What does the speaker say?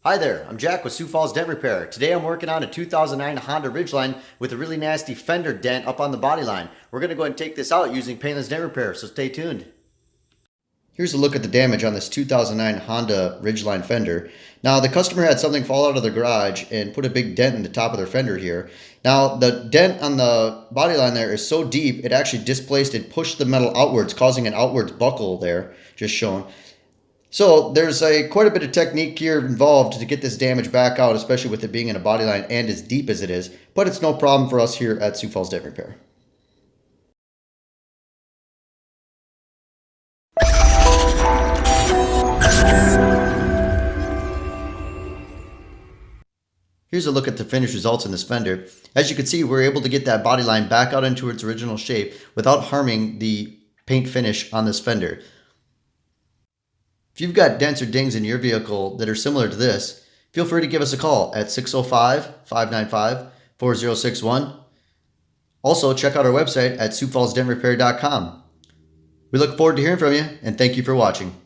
Hi there, I'm Jack with Sioux Falls Dent Repair. Today I'm working on a 2009 Honda Ridgeline with a really nasty fender dent up on the body line. We're going to go ahead and take this out using Paintless Dent Repair, so stay tuned. Here's a look at the damage on this 2009 Honda Ridgeline fender. Now the customer had something fall out of their garage and put a big dent in the top of their fender here. Now the dent on the body line there is so deep it actually displaced and pushed the metal outwards, causing an outwards buckle there, just shown. So there's quite a bit of technique here involved to get this damage back out, especially with it being in a body line and as deep as it is, but it's no problem for us here at Sioux Falls Dent Repair. Here's a look at the finished results in this fender. As you can see, we're able to get that body line back out into its original shape without harming the paint finish on this fender. If you've got dents or dings in your vehicle that are similar to this, feel free to give us a call at 605-595-4061. Also, check out our website at SiouxFallsDentRepair.com. We look forward to hearing from you, and thank you for watching.